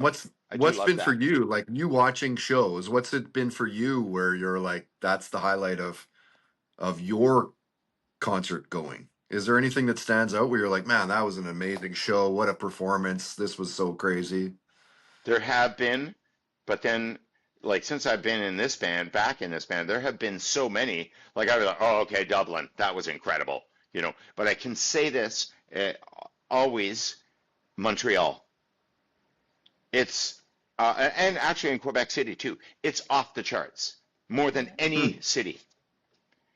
I do What's love been for that. you, like you watching shows? What's it been for you where you're like, that's the highlight of your concert going? Is there anything that stands out where you're like, man, that was an amazing show. What a performance. This was so crazy. There have been, but then like since I've been in this band, back in this band, there have been so many. Like I was like, oh, okay, Dublin, that was incredible, you know. But I can say this always, Montreal. It's and actually in Quebec City too. It's off the charts more than Yeah. any Hmm. city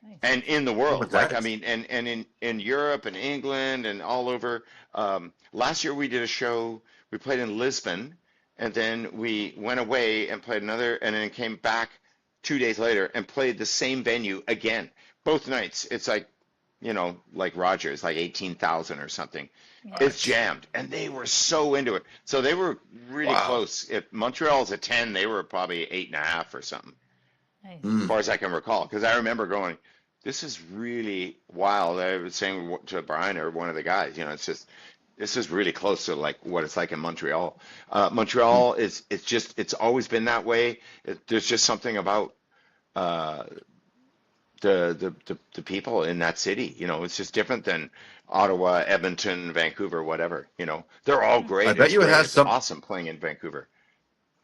Nice. and in the What was world. Like I that? mean, and in Europe and England and all over. Last year we did a show. We played in Lisbon, and then we went away and played another, and then came back 2 days later and played the same venue again. Both nights. It's like, like Rogers, like 18,000 or something. Yeah. It's Nice. jammed, and they were so into it. So they were really Wow. close. If Montreal's a 10, they were probably 8.5 or something, Nice. as Hmm. far as I can recall. Because I remember going, this is really wild. I was saying to Brian or one of the guys, it's just, this is really close to like what it's like in Montreal. Hmm. Montreal it's always been that way. There's just something about uh, the people in that city. It's just different than Ottawa, Edmonton, Vancouver, whatever. They're all Hmm. I great. bet It's you it great. has It's some. awesome playing in Vancouver.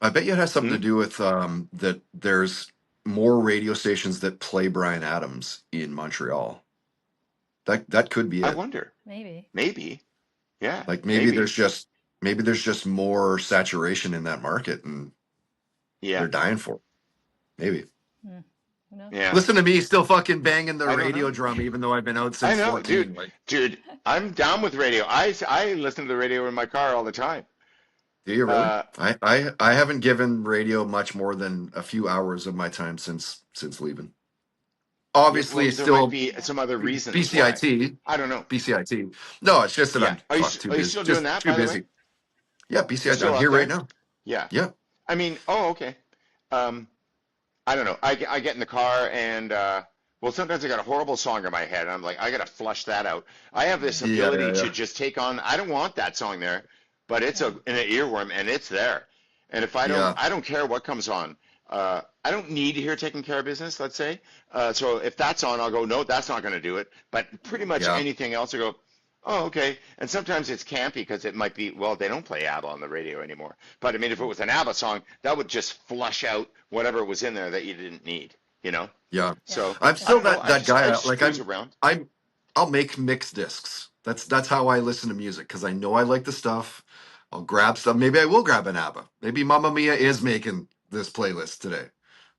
I bet you it has something to Hmm? do with that. There's more radio stations that play Brian Adams in Montreal. That could be I it. wonder. Maybe. Maybe. Yeah, Like maybe. maybe there's just more saturation in that market, and Yeah, they're dying for it. Maybe. Hmm. Who knows? yeah. Listen to me, still fucking banging the I don't radio know. drum, even though I've been out I since know, dude. 14. Like, Dude, I'm down with radio. I listen to the radio in my car all the time. do you really? Uh, I haven't given radio much more than a few hours of my time since leaving. yeah, Obviously, well, it's there might still be some other reasons why. BCIT. I don't know. BCIT. No, it's just that Yeah. I'm fuck too Are you busy. still doing Just that, too by the way? busy. Yeah, You're BCIT. still I'm out here right there? now. Yeah. Yeah. I mean, oh, okay. Um, I don't know. I get in the car and well, sometimes I got a horrible song in my head. And I'm like, I gotta flush that out. I have this Yeah, ability yeah, to yeah. just take on. I don't want that song there, but it's Yeah. an earworm and it's there. And if Yeah. I don't care what comes on. I don't need to hear "Taking Care of Business," let's say. So if that's on, I'll go, no, that's not going to do it. But pretty much Yeah. anything else, I go, oh, okay. And sometimes it's campy because it might be, well, they don't play ABBA on the radio anymore. But I mean, if it was an ABBA song, that would just flush out whatever was in there that you didn't need, you know? Yeah. Yeah. So I'm I still don't know. that I guy. just Like cruise around. I'll make mixed discs. That's how I listen to music because I know I like the stuff. I'll grab stuff. Maybe I will grab an ABBA. Maybe Mamma Mia is making this playlist today,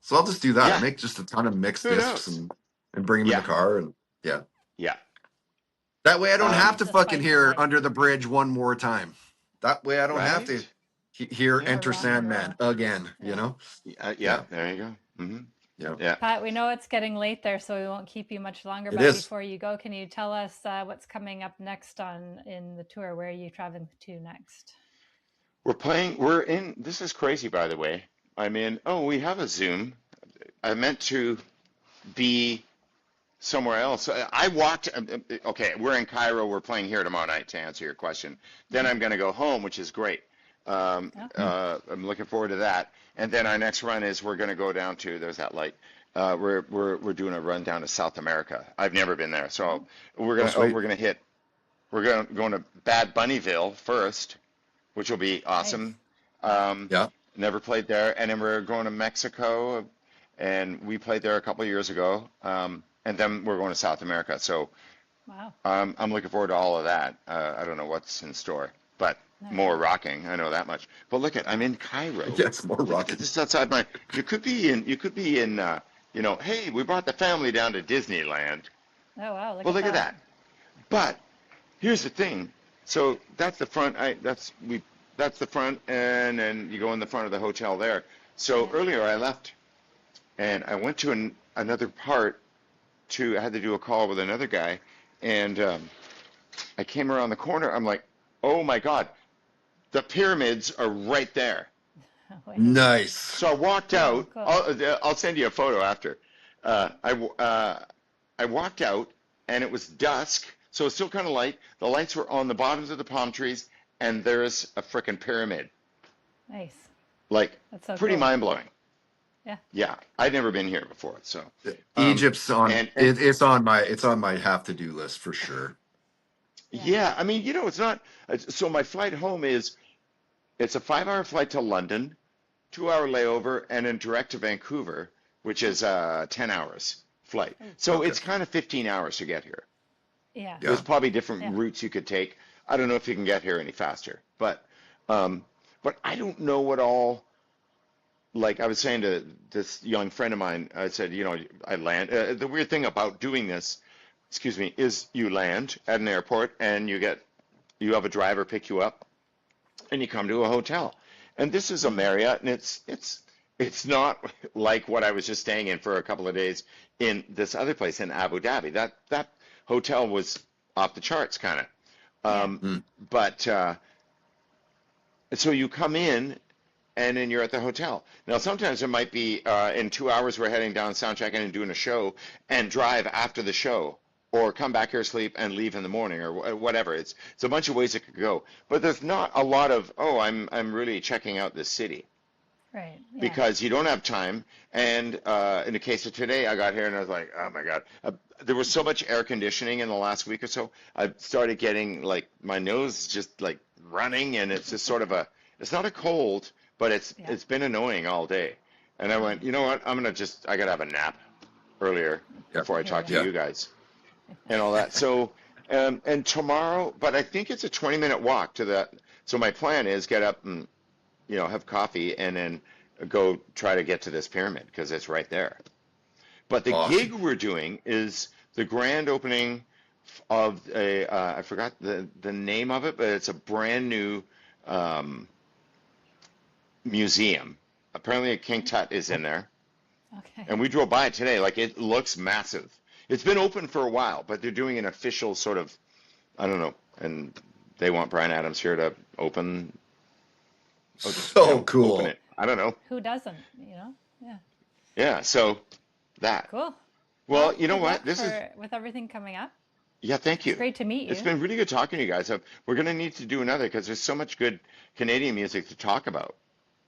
so I'll just do that. I Yeah. make just a ton of mixed Who discs knows? and bring them in the Yeah. car, and yeah. Yeah. That way I don't have Um, to The fucking spice of hear life. Under the Bridge one more time. That way I don't have to right? hear Yeah. Or Enter rock and Sandman roll. again. You Yeah. know? Yeah. Yeah. There you go. Yeah. Yeah. Pat, we know it's getting late there, so we won't keep you much longer. It But is. before you go, can you tell us what's coming up next on in the tour? Where are you traveling to next? We're in, this is crazy, by the way. I'm in, oh, we have a Zoom. I meant to be somewhere else. I walked, okay, we're in Cairo. We're playing here tomorrow night to answer your question. Then Hmm. I'm going to go home, which is great. Yeah. Hmm. I'm looking forward to that. And then our next run is we're going to go down to, there's that light. We're doing a run down to South America. I've never been there. So Oh, Oh, sweet. we're going to Bad Bunnyville first, which will be nice. awesome. Um, Yeah. Never played there, and then we're going to Mexico, and we played there a couple of years ago. And then we're going to South America. So Wow. I'm looking forward to all of that. I don't know what's in store, but Nice. more rocking. I know that much. But look at, I'm in Cairo. Yeah, it's more Look at this. rocking. This is outside my. You could be in. Hey, we brought the family down to Disneyland. Oh wow, look Well, at look at that. that. But here's the thing. So that's the front. That's the front, and then you go in the front of the hotel there. So Yeah. earlier I left, and I went to another part. I had to do a call with another guy, and I came around the corner. I'm like, oh my God, the pyramids are right there. Wow. Nice. So I walked Oh, out. cool. I'll send you a photo after. I walked out, and it was dusk, so it's still kind of light. The lights were on the bottoms of the palm trees, and there's a frickin' pyramid. Nice. Like That's so pretty cool. mind blowing. Yeah. Yeah, I'd never been here before, so Egypt's on and it's on my have to do list for sure. Yeah. yeah, I mean, it's not. So my flight home is it's a 5 hour flight to London, 2 hour layover, and then direct to Vancouver, which is 10 hours flight. Oh, So Okay. it's kind of 15 hours to get here. yeah. There's Yeah. probably different Yeah. routes you could take. I don't know if you can get here any faster, um, but I don't know what all. Like I was saying to this young friend of mine, I said, I land. The weird thing about doing this, excuse me, is you land at an airport and you have a driver pick you up and you come to a hotel. And this is a Mm. Marriott, and it's not like what I was just staying in for a couple of days in this other place in Abu Dhabi. That hotel was off the charts, kind of. Yeah. Mm. But so you come in and then you're at the hotel. Now, sometimes it might be in 2 hours we're heading down, sound checking and doing a show, and drive after the show, or come back here, sleep, and leave in the morning, or whatever. It's a bunch of ways it could go. But there's not a lot of, oh, I'm really checking out this city Right. Yeah. because you don't have time. And in the case of today, I got here and I was like, oh my God. There was so much air conditioning in the last week or so. I started getting like my nose just like running, and it's just sort of it's not a cold, but Yeah. it's been annoying all day. And I went, you know what? I gotta have a nap earlier Yeah. before I I hear talk to you. Yeah. you guys and all that. So, and tomorrow, but I think it's a 20-minute walk to that. So my plan is get up and, have coffee and then go try to get to this pyramid because it's right there. But the gig Awesome. we're doing is the grand opening of I forgot the name of it, but it's a brand new um, museum. Apparently, a King Tut is in there, Okay. and we drove by it today. Like it looks massive. It's been open for a while, but they're doing an official sort of, I don't know, and they want Brian Adams here to So open cool. it. I don't know. Who doesn't? Yeah. Yeah, so that. Cool. Well, Well, you know good what? luck for with everything coming up. Yeah, thank It's you. great to meet It's you. been really good talking to you guys. We're going to need to do another because there's so much good Canadian music to talk about,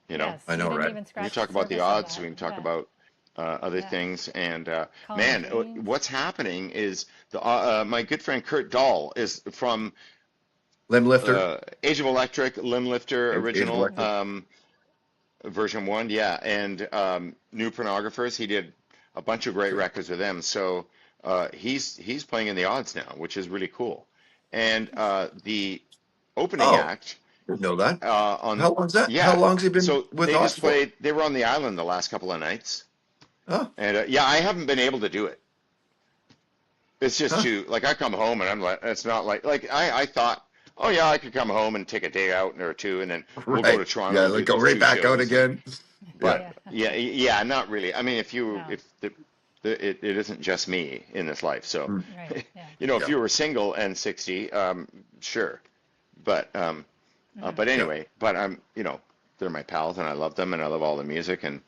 you know. Yes. I We know, didn't right? even We can scratch the talk about the surface of odds, that. we can talk Yeah. about other Yeah. things, and Colin man, James. what's happening is my good friend Kurt Dahl is from Limb lifter. Age of Electric, Limb Lifter Age of original electric. version one, yeah, and New Pornographers. He did a bunch of great records with them, so he's playing in the odds now, which is really cool. And the opening Oh, act didn't know that. on How long's that? How yeah, long's he been so with they odds just for? played. They were on the island the last couple of nights, Huh? and yeah, I haven't been able to do it. It's just Huh? too like I come home and I'm like, it's not like I thought, oh yeah, I could come home and take a day out or two, and then we'll go to Right. Toronto Yeah, and do like go these right two back out shows. And again. Yeah. but Yeah. yeah, not really. I mean, No. if it isn't just me in this life, so Mm. Right. Yeah. if Yeah. you were single and 60, sure, but Mhm. but Yeah. anyway, but they're my pals and I love them and I love all the music and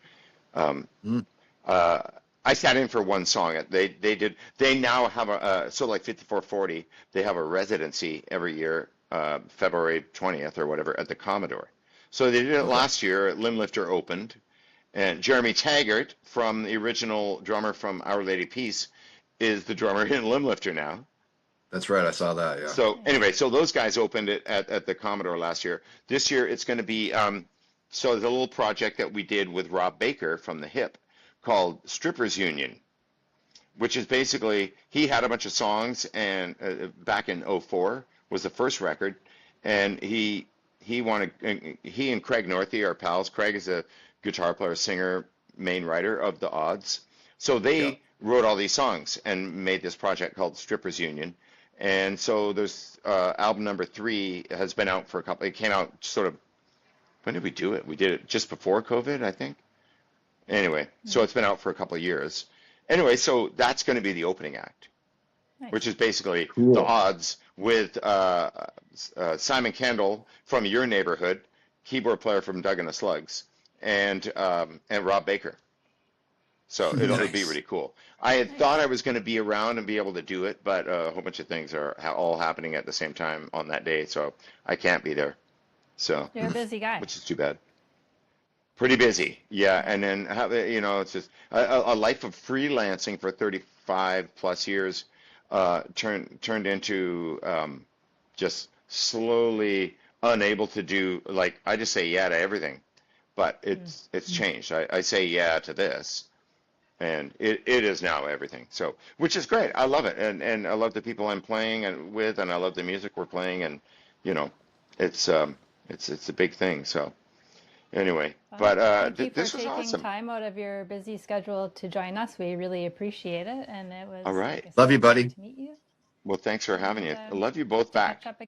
um, Mm. uh, I sat in for one song. They now have so like 5440. They have a residency every year, February 20th or whatever at the Commodore. So they did it Okay. last year. Limb Lifter opened, and Jeremy Taggart, from the original drummer from Our Lady Peace, is the drummer in Limb Lifter now. That's right. I saw that. Yeah. So Nice. anyway, so those guys opened it at the Commodore last year. This year it's going to be so there's a little project that we did with Rob Baker from the Hip called Strippers Union, which is basically he had a bunch of songs and back in '04 was the first record, and he wanted he and Craig Northey are pals. Craig is a guitar player, singer, main writer of the Odds. So Yeah. they wrote all these songs and made this project called Strippers Union. And so there's album number 3 has been out for a couple. It came out sort of when did we do it? We did it just before COVID, I think. Anyway, so Mhm. it's been out for a couple of years. Anyway, so that's going to be the opening act, which Nice. is basically the Cool. Odds with Simon Kendall from your neighborhood, keyboard player from Doug and the Slugs, and Rob Baker. So it'll be Nice. really cool. I had Nice. thought I was going to be around and be able to do it, but a whole bunch of things are all happening at the same time on that day, so I can't be there. So, You're a busy guy. which is too bad. Pretty busy, yeah. And then it's just a life of freelancing for 35 plus years, turned into just slowly unable to do, like, I just say yeah to everything, but Mm. it's changed. I say yeah to this, and it is now everything. So, which is great. I love it, and I love the people I'm playing and with, and I love the music we're playing, and you know, it's it's a big thing. So anyway, Well, but thank you for this was taking awesome. time out of your busy schedule to join us. We really appreciate it. And it All was, like right. I Love said, you, great buddy. to meet you. Well, thanks for having And you. I love you both hope to catch back. up